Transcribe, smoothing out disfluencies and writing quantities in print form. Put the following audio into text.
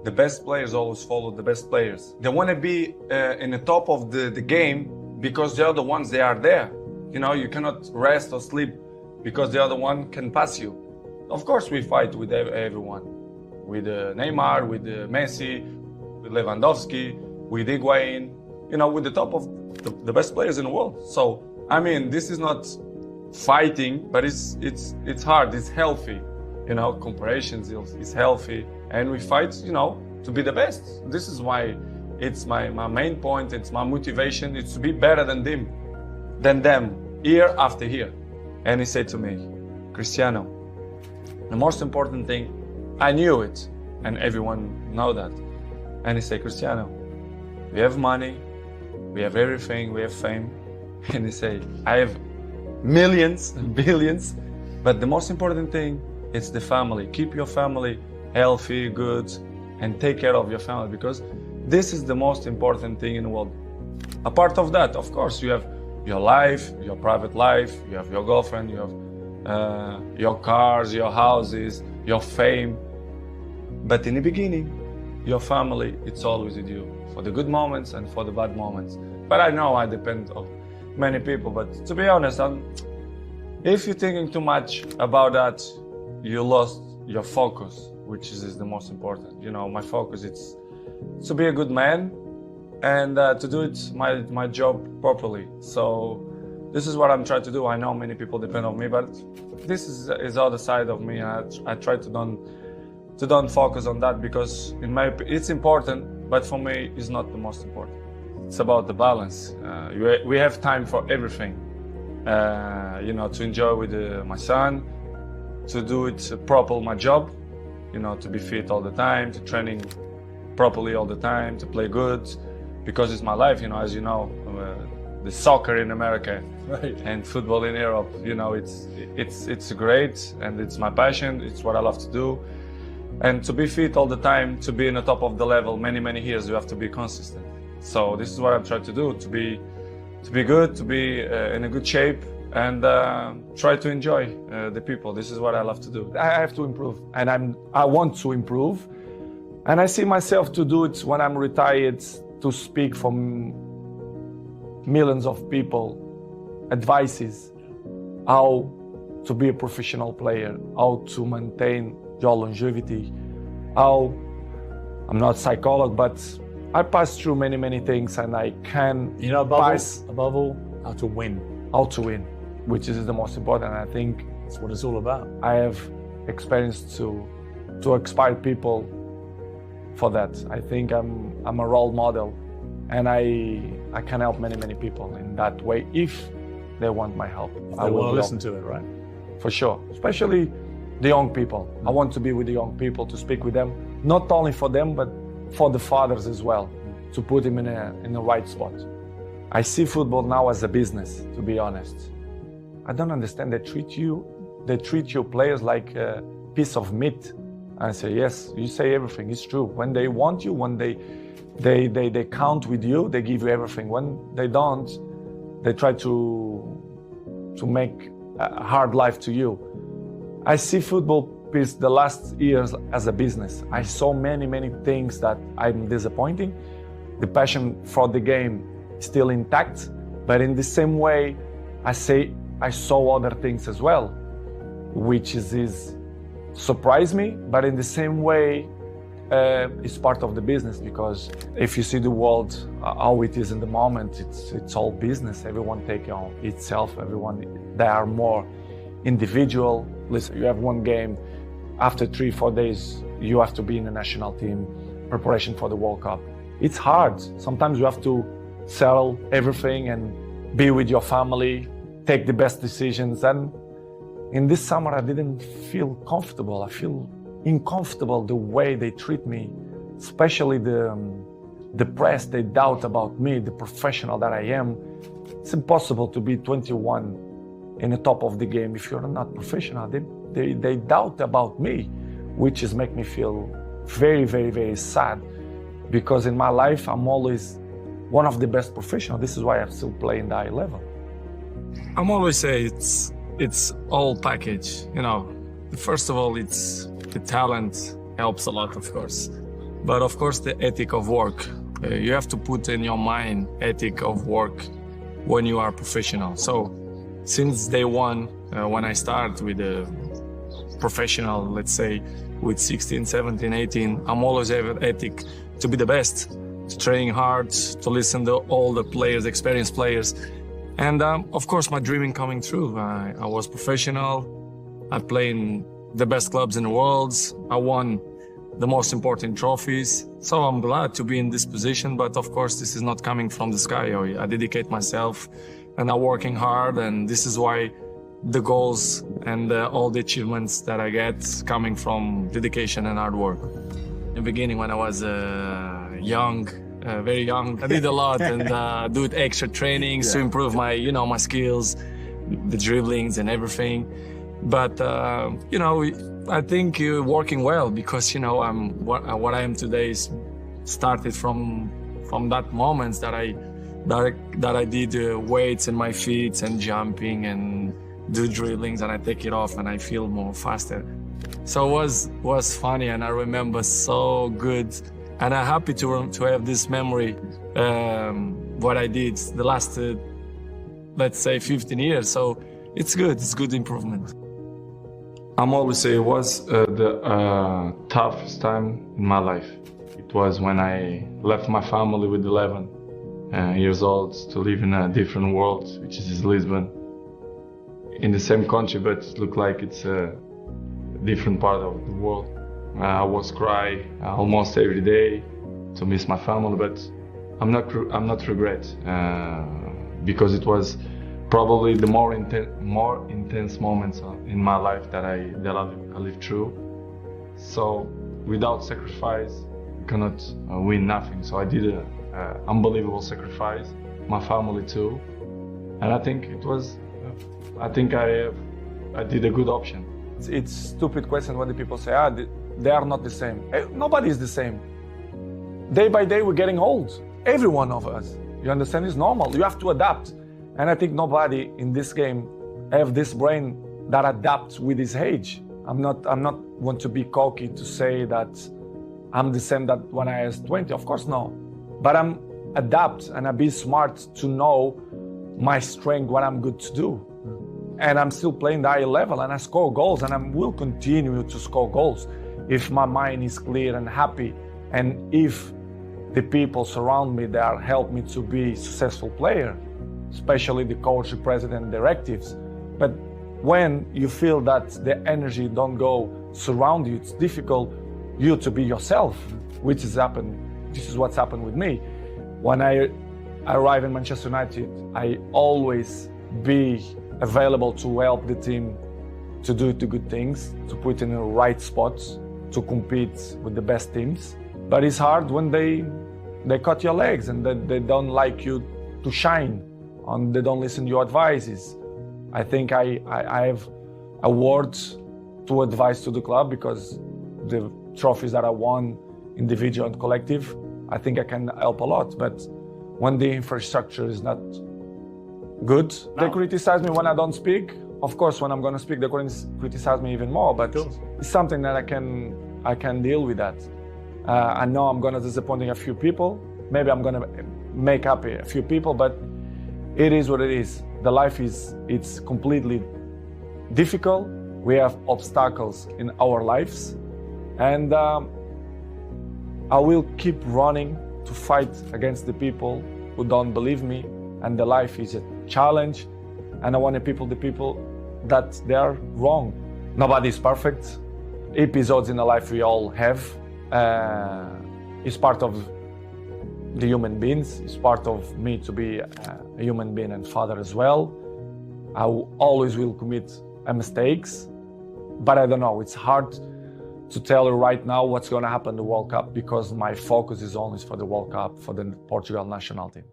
The best players always follow the best players. They want to be in the top of the game because the other ones, they are there. You know, you cannot rest or sleep because the other one can pass you. Of course, we fight with everyone. With Neymar, with Messi, with Lewandowski, with Higuain, you know, with the top of the best players in the world. So, I mean, this is not fighting, but it's hard, it's healthy. You know, comparisons is healthy, and we fight, you know, to be the best. This is why it's my main point, it's my motivation, it's to be better than them, year after year. And he said to me, Cristiano, the most important thing, I knew it, and everyone know that. And he said, Cristiano, we have money, we have everything, we have fame. And he said, I have millions, billions, but the most important thing, it's the family. Keep your family healthy, good, and take care of your family, because this is the most important thing in the world. Apart of that, of course, you have your life, your private life, you have your girlfriend, you have your cars, your houses, your fame. But in the beginning, your family, it's always with you, for the good moments and for the bad moments. But I know I depend on many people, but to be honest, if you're thinking too much about that, you lost your focus, which is the most important. You know, my focus is to be a good man and to do it my job properly. So this is what I'm trying to do. I know many people depend on me, but this is the other side of me. I try to don't focus on that, because it's important, but for me it's not the most important. It's about the balance. We have time for everything. You know, to enjoy with my son, to do it properly, my job, you know, to be fit all the time, to training properly all the time, to play good, because it's my life, you know, as you know, the soccer in America, right, and football in Europe, you know, it's great, and it's my passion, it's what I love to do. And to be fit all the time, to be in the top of the level many years, you have to be consistent. So this is what I'm trying to do, to be good, to be in a good shape, and try to enjoy the people. This is what I love to do. I have to improve, and I want to improve, and I see myself to do it when I'm retired, to speak for millions of people, advices, how to be a professional player, how to maintain your longevity, how, I'm not a psychologist, but I passed through many things, and I can, you know, above all, how to win. How to win, which is the most important. I think that's what it's all about. I have experience to inspire people for that. I think I'm a role model, and I can help many people in that way if they want my help. I will listen to it, right? For sure, especially the young people. I want to be with the young people, to speak with them, not only for them, but for the fathers as well, to put them in a right spot. I see football now as a business, to be honest. I don't understand. They treat your players like a piece of meat. I say, yes, you say everything, it's true. When they want you, when they count with you, they give you everything. When they don't, they try to make a hard life to you. I see football piece the last years as a business. I saw many things that I'm disappointing. The passion for the game is still intact, but in the same way, I saw other things as well, which is surprised me, but in the same way, it's part of the business, because if you see the world, how it is in the moment, it's all business. Everyone take on itself, they are more individual. Listen, you have one game, after 3-4 days, you have to be in the national team, preparation for the World Cup. It's hard. Sometimes you have to sell everything and be with your family, take the best decisions. And in this summer, I didn't feel comfortable. I feel uncomfortable the way they treat me, especially the press, they doubt about me, the professional that I am. It's impossible to be 21 in the top of the game if you're not professional. They doubt about me, which is make me feel very sad, because in my life I'm always one of the best professionals. This is why I'm still playing the high level. I'm always say it's all package. You know, first of all, it's the talent helps a lot, of course, But of course, the ethic of work. You have to put in your mind ethic of work when you are professional. So since day one, when I start with a professional, let's say with 16, 17, 18, I'm always have ethic to be the best, to train hard, to listen to all the players, experienced players. And of course, my dreaming coming true. I was professional. I played in the best clubs in the world. I won the most important trophies. So I'm glad to be in this position. But of course, this is not coming from the sky. I dedicate myself and I'm working hard. And this is why the goals and all the achievements that I get coming from dedication and hard work. In the beginning, when I was young, very young, I did a lot and do extra trainings to improve my, my skills, the dribblings and everything. But, I think you're working well because, what I am today is started from that moments that I did weights in my feet and jumping and do dribblings and I take it off and I feel more faster. So it was funny and I remember so good and I'm happy to have this memory, what I did the last, let's say 15 years. So it's good improvement. I'm always say it was the toughest time in my life. It was when I left my family with 11 years old to live in a different world, which is Lisbon, in the same country, but it looked like it's a different part of the world. I was cry almost every day to miss my family, but I'm not regret because it was probably the more intense moments in my life that I lived through. So without sacrifice, you cannot win nothing. So I did an unbelievable sacrifice, my family too, and I think I did a good option. It's stupid question what the people say, they are not the same. Nobody is the same. Day by day we're getting old, every one of us. You understand? It's normal, you have to adapt. And I think nobody in this game have this brain that adapts with his age. I'm not want to be cocky to say that I'm the same that when I was 20, of course no. But I'm adapt and I be smart to know my strength, what I'm good to do. And I'm still playing the high level and I score goals and I will continue to score goals if my mind is clear and happy and if the people surround me that help me to be a successful player, especially the coach, the president, directives. But when you feel that the energy don't go surround you, it's difficult you to be yourself, which is happened. This is what's happened with me. When I arrive in Manchester United, I always be available to help the team to do the good things, to put in the right spots, to compete with the best teams. But it's hard when they cut your legs and they don't like you to shine and they don't listen to your advices. I think I have a word to advise to the club because the trophies that I won, individual and collective, I think I can help a lot. But when the infrastructure is not good, they criticize me when I don't speak. Of course, when I'm going to speak, they criticize me even more. But it's something that I can deal with that. I know I'm going to disappoint a few people. Maybe I'm going to make happy a few people, but it is what it is. The life it's completely difficult. We have obstacles in our lives, and I will keep running to fight against the people who don't believe me. And the life is a challenge, and I want the people that they are wrong. Nobody is perfect. Episodes in the life we all have is part of the human beings. It's part of me to be a human being and father as well. I always will commit mistakes, but I don't know. It's hard to tell you right now what's going to happen in the World Cup because my focus is only for the World Cup, for the Portugal national team.